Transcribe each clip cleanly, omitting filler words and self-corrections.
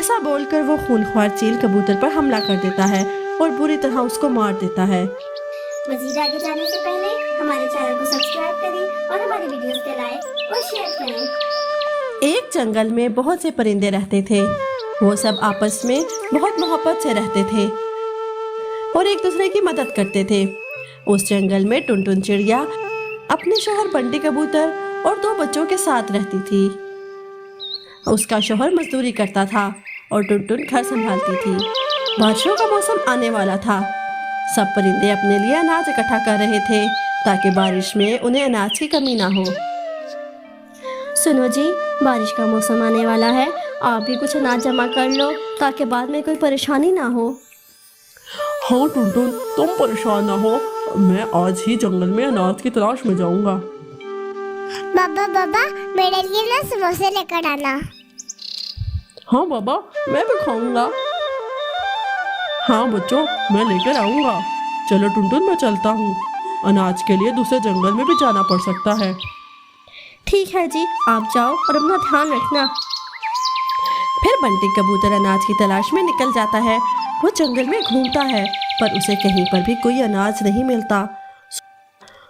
ऐसा बोलकर वो खूनख्वार चील कबूतर पर हमला कर देता है और बुरी तरह उसको मार देता है। मज़ीद आगे जाने से पहले हमारे चैनल को सब्सक्राइब करें और हमारी वीडियोस को लाइक और शेयर करें। एक जंगल में बहुत से परिंदे रहते थे। वो सब आपस में बहुत मोहब्बत से रहते थे और एक दूसरे की मदद करते थे। उस जंगल में टुनटुन चिड़िया अपने शौहर बंटी कबूतर और 2 बच्चों के साथ रहती थी। उसका शौहर मजदूरी करता था और टुनटुन घर संभालती थी। बारिशों का मौसम आने वाला था। सब परिंदे अपने लिए अनाज इकट्ठा कर रहे थे ताकि बारिश में उन्हें अनाज की कमी ना हो। सुनो जी, बारिश का मौसम आने वाला है, आप भी कुछ अनाज जमा कर लो ताकि बाद में कोई परेशानी ना हो। हाँ टुनटुन, तुम परेशान ना हो, मैं आज ही जंगल में अनाज की तलाश में जाऊंगा। बाबा बाबा, मेरे लिए ना समोसे लेकर आना। हाँ बाबा, मैं भी खाऊंगा। हाँ बच्चों, मैं लेकर आऊंगा। चलो टुनटुन, मैं चलता हूँ। अनाज के लिए दूसरे जंगल में भी जाना पड़ सकता है। ठीक है जी, आप जाओ और अपना ध्यान रखना। फिर बंटी कबूतर अनाज की तलाश में निकल जाता है। वो जंगल में घूमता है पर उसे कहीं पर भी कोई अनाज नहीं मिलता।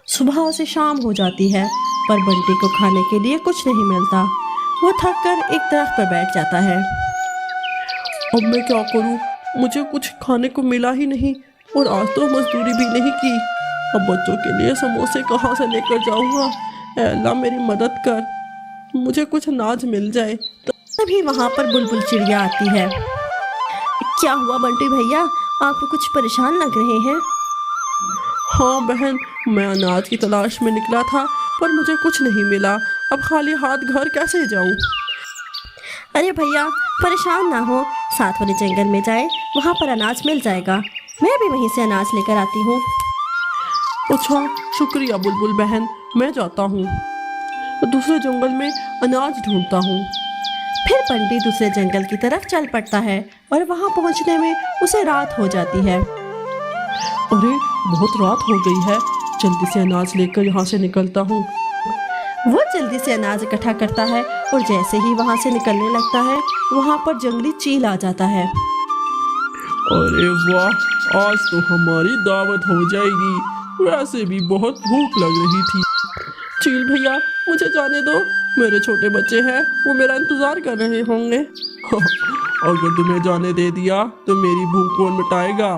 सुबह से शाम हो जाती है पर बंटी को खाने के लिए कुछ नहीं मिलता। वो थक कर एक दरख्त पर बैठ जाता है। अब मैं क्या करूं? मुझे कुछ खाने को मिला ही नहीं और आज तो मजदूरी भी नहीं की। अब बच्चों के लिए समोसे कहाँ से लेकर जाऊंगा? ऐ अल्लाह, मेरी मदद कर, मुझे कुछ अनाज मिल जाए। तभी वहाँ पर बुलबुल चिड़िया आती है। क्या हुआ बंटी भैया, आप कुछ परेशान लग रहे हैं? हाँ बहन, मैं अनाज की तलाश में निकला था पर मुझे कुछ नहीं मिला। अब खाली हाथ घर कैसे जाऊं? अरे भैया, परेशान ना हो, साथ वाले जंगल में जाए, वहाँ पर अनाज मिल जाएगा। मैं भी वहीं से अनाज लेकर आती हूँ। अच्छा, शुक्रिया बुलबुल बहन, मैं जाता हूँ। दूसरे जंगल में अनाज ढूंढता हूँ। फिर बंटी दूसरे जंगल की तरफ चल पड़ता है और वहाँ पहुँचने में उसे रात हो जाती है। अरे, बहुत रात हो गई है, जल्दी से अनाज लेकर यहाँ से निकलता हूँ। वो जल्दी से अनाज इकट्ठा करता है और जैसे ही वहाँ से निकलने लगता है, वहाँ पर जंगली चील आ जाता है। अरे वाह, आज तो हमारी दावत हो जाएगी। वैसे भी बहुत भूख लग रही थी। चील भैया, मुझे जाने दो, मेरे छोटे बच्चे हैं, वो मेरा इंतजार कर रहे होंगे। अगर तुम्हें जाने दे दिया तो मेरी भूख कौन मिटाएगा?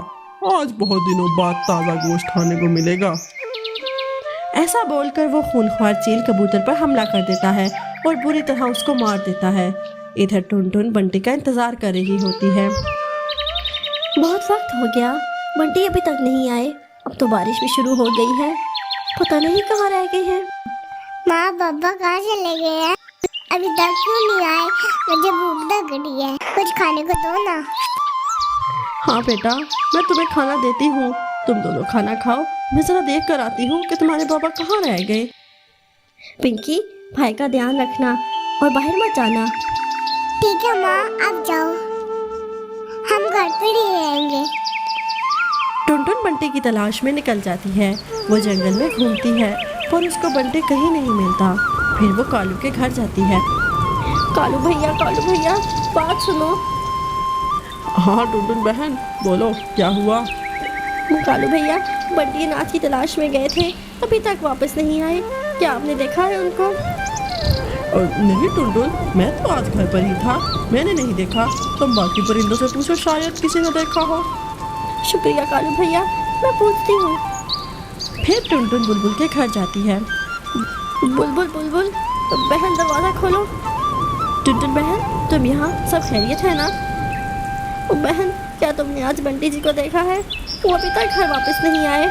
आज बहुत दिनों बाद ताज़ा गोश्त खाने को मिलेगा। ऐसा बोलकर वो खूनख्वार चील कबूतर पर हमला कर देता है और बुरी तरह उसको मार देता है। इधर टुनटुन बंटी का इंतजार कर रही होती है। बहुत वक्त हो गया, बंटी अभी तक नहीं आए। अब तो बारिश भी शुरू हो गई है, पता नहीं कहाँ रह गए हैं। माँ पापा कहाँ चले गए हैं? अभी तक क्यों नहीं आए? मुझे भूख लग रही है, कुछ खाने को दो ना। हाँ बेटा, मैं तुम्हें खाना देती हूँ, तुम दोनों खाना खाओ। मैं जरा देख कर आती हूँ कि तुम्हारे पापा कहाँ रह गए। पिंकी, भाई का ध्यान रखना और बाहर मत जाना। ठीक है माँ, आप जाओ, हम घर पर ही रहेंगे। टुनटुन बंटी की तलाश में निकल जाती है। वो जंगल में घूमती है पर उसको बंटी कहीं नहीं मिलता। फिर वो कालू के घर जाती है। कालू भैया, बात सुनो। हाँ टुनटुन बहन, बोलो क्या हुआ? कालू भैया, बंटी अनाज की तलाश में गए थे, अभी तक वापस नहीं आए। क्या आपने देखा है उनको? नहीं टुनटुन, मैं तो आज घर पर ही था, मैंने नहीं देखा। तुम बाकी परिंदों से पूछो, शायद किसी ने देखा हो। शुक्रिया कालू भैया, मैं पूछती हूँ। फिर टुनटुन बुलबुल के घर जाती है। बुलबुल बहन, दरवाज़ा खोलो। टुनटुन बहन, तुम यहाँ, सब खैरियत है ना? बहन, क्या तुमने आज बंटी जी को देखा है? वो अभी तक घर वापस नहीं आए।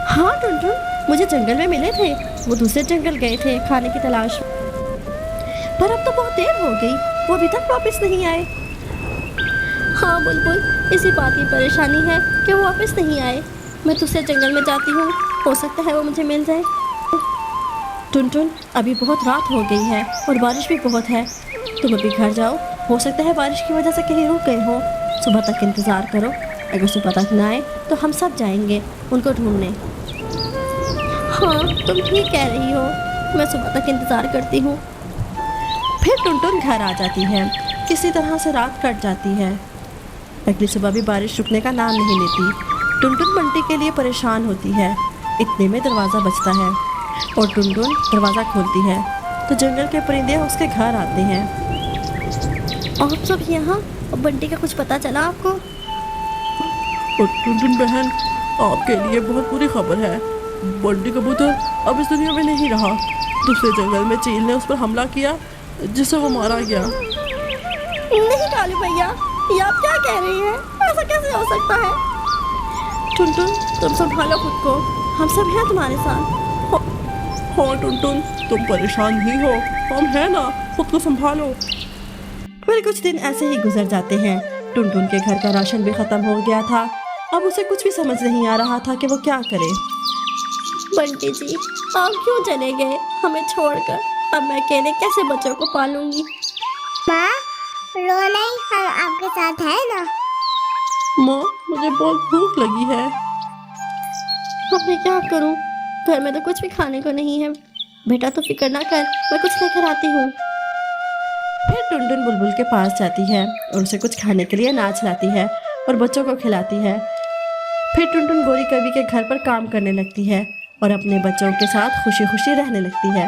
हाँ टुनटुन, मुझे जंगल में मिले थे, वो दूसरे जंगल गए थे खाने की तलाश में। पर अब तो बहुत देर हो गई, वो अभी तक वापस नहीं आए। हाँ बुलबुल, इसी बात की परेशानी है कि वो वापस नहीं आए। मैं दूसरे जंगल में जाती हूँ, हो सकता है वो मुझे मिल जाए। टुनटुन, अभी बहुत रात हो गई है और बारिश भी बहुत है। तुम अभी घर जाओ, हो सकता है बारिश की वजह से कहीं रुक गए हो। सुबह तक इंतज़ार करो, अगर सुबह तक ना आए तो हम सब जाएंगे उनको ढूंढने। हाँ, तुम ठीक कह रही हो, मैं सुबह तक इंतज़ार करती हूँ। फिर टुनटुन घर आ जाती है। किसी तरह से रात कट जाती है। अगली सुबह भी बारिश रुकने का नाम नहीं लेती। टुनटुन बंटी के लिए परेशान होती है। इतने में दरवाज़ा बजता है और टुनटुन दरवाज़ा खोलती है तो जंगल के परिंदे उसके घर आते हैं। आप सब यहाँ? और बंटी का कुछ पता चला आपको? और टुनटुन बहन, आपके लिए बहुत बुरी खबर है। बंटी कबूतर अब इस दुनिया में नहीं रहा। दूसरे जंगल में चील ने उस पर हमला किया जिससे वो मारा गया। नहीं कालू भैया, ये आप क्या कह रही हैं? ऐसा कैसे हो सकता है? टुनटुन, तुम संभालो खुद को, हम सब हैं तुम्हारे साथ। हाँ टुनटुन, तुम परेशान नहीं हो, हम हैं ना, खुद को संभालो। फिर कुछ दिन ऐसे ही गुजर जाते हैं। टुनटुन के घर का राशन भी खत्म हो गया था। अब उसे कुछ भी समझ नहीं आ रहा था कि वो क्या करे। बंटी जी, आप क्यों चले गए हमें छोड़कर? अब मैं अकेले कैसे बच्चों को पालूंगी? माँ, रो नहीं, हम आपके साथ है ना। माँ, मुझे बहुत भूख लगी है। अब मैं क्या करूं? घर में तो कुछ भी खाने को नहीं है। बेटा तो फिक्र ना कर, मैं कुछ लेकर आती हूँ। फिर टुनटुन बुलबुल के पास जाती है और उसे कुछ खाने के लिए अनाज लाती है और बच्चों को खिलाती है। फिर टुनटुन गोरी कवि के घर पर काम करने लगती है और अपने बच्चों के साथ खुशी खुशी रहने लगती है।